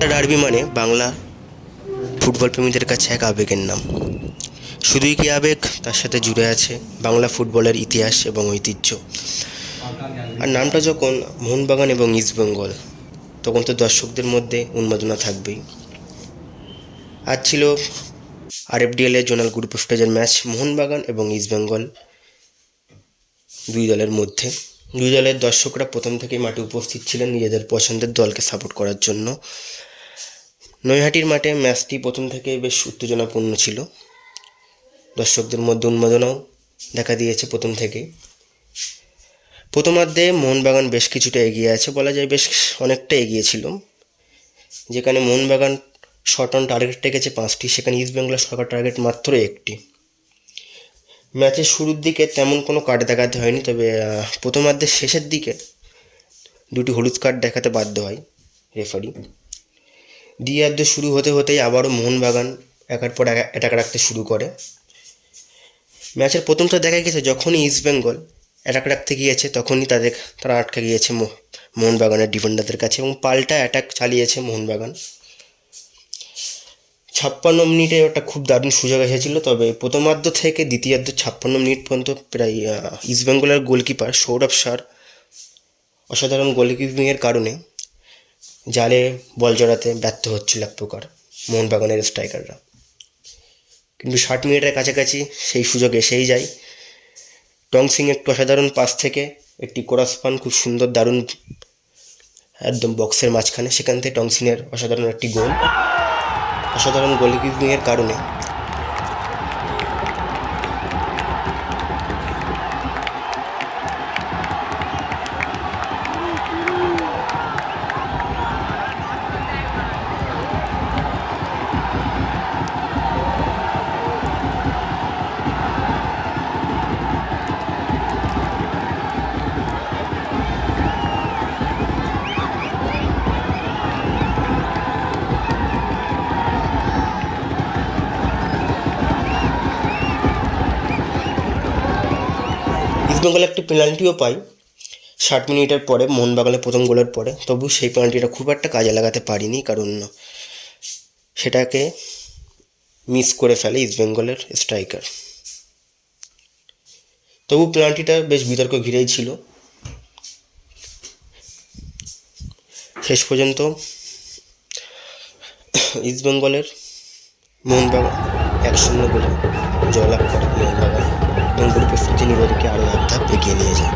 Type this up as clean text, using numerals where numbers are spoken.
Derby মানে Bangla football প্রেমীদের কাছে এক আবেগের নাম। শুধুই কি আবেগ, তার সাথে জুড়ে আছে বাংলা ফুটবলের ইতিহাস এবং ঐতিহ্য। আর নামটা যখন মোহনবাগান এবং ইস্টবেঙ্গল, তখন তো দর্শকদের মধ্যে উন্মাদনা থাকবেই। আজ ছিল RFDL এর জোনাল গ্রুপ স্টেজের ম্যাচ মোহনবাগান এবং ইস্টবেঙ্গল দুই দলের মধ্যে। দুই দলের দর্শকরা প্রথম থেকেই মাঠে উপস্থিত ছিলেন নিজেদের পছন্দের দলকে সাপোর্ট করার জন্য। নৈহাটির মাঠে ম্যাচটি প্রথম থেকেই বেশ উত্তেজনাপূর্ণ ছিল। দর্শকদের মধ্যে উন্মাদনাও দেখা দিয়েছে প্রথম থেকেই। প্রথমার্ধে মোহনবাগান বেশ কিছুটা এগিয়ে আছে, বলা যায় বেশ অনেকটা এগিয়ে ছিল। যেখানে মোহনবাগান শট অন টার্গেট রেখেছে 5টি, সেখানে ইস্টবেঙ্গলের শট টার্গেট মাত্র 1টি। ম্যাচের শুরুর দিকে তেমন কোনো কার্ড দেখাতে হয়নি, তবে প্রথমার্ধের শেষের দিকে 2টি হলুদ কার্ড দেখাতে বাধ্য হয় রেফারি। দ্বিতীয়ার্ধ শুরু হতে হতেই আবারও মোহনবাগান একের পর এক অ্যাটাক রাখতে শুরু করে। ম্যাচের প্রথমটা দেখা গেছে যখনই ইস্টবেঙ্গল অ্যাটাক রাখতে গিয়েছে তখনই তারা আটকে গিয়েছে মোহনবাগানের ডিফেন্ডারদের কাছে এবং পাল্টা অ্যাটাক চালিয়েছে মোহনবাগান। 56 মিনিটে একটা খুব দারুণ সুযোগ এসেছিল, তবে প্রথমার্ধ থেকে দ্বিতীয়ার্ধ 56 মিনিট পর্যন্ত প্রায় ইস্টবেঙ্গলের গোলকিপার সৌরভ সার অসাধারণ গোলকিপিংয়ের কারণে জালে বল জড়াতে ব্যর্থ হচ্ছিল এক প্রকার মোহনবাগানের স্ট্রাইকাররা। কিন্তু 60 মিনিটের কাছাকাছি সেই সুযোগ এসেই যায়। টং সিং একটু অসাধারণ পাস থেকে একটি কোরাস পান, খুব সুন্দর দারুণ একদম বক্সের মাঝখানে, সেখান থেকে টং সিংয়ের অসাধারণ একটি গোল। অসাধারণ গোলকিপিংয়ের কারণে ইস্টবেঙ্গল একটি পেনাল্টিও পায় 60 মিনিটের পরে মোহনবাগানের প্রথম গোলের পরে। তবু সেই পেনাল্টিটা খুব একটা কাজে লাগাতে পারিনি, কারণ সেটাকে মিস করে ফেলে ইস্টবেঙ্গলের স্ট্রাইকার। তবু পেনাল্টিটা বেশ বিতর্ক ঘিরেই ছিল। শেষ পর্যন্ত ইস্টবেঙ্গলের মোহনবাগান 1-0 গোলে জয়লাভ করে মোহনবাগান এবং গ্রুপের প্রতিনিধিকে আরও এক ধাপ এগিয়ে নিয়ে যায়।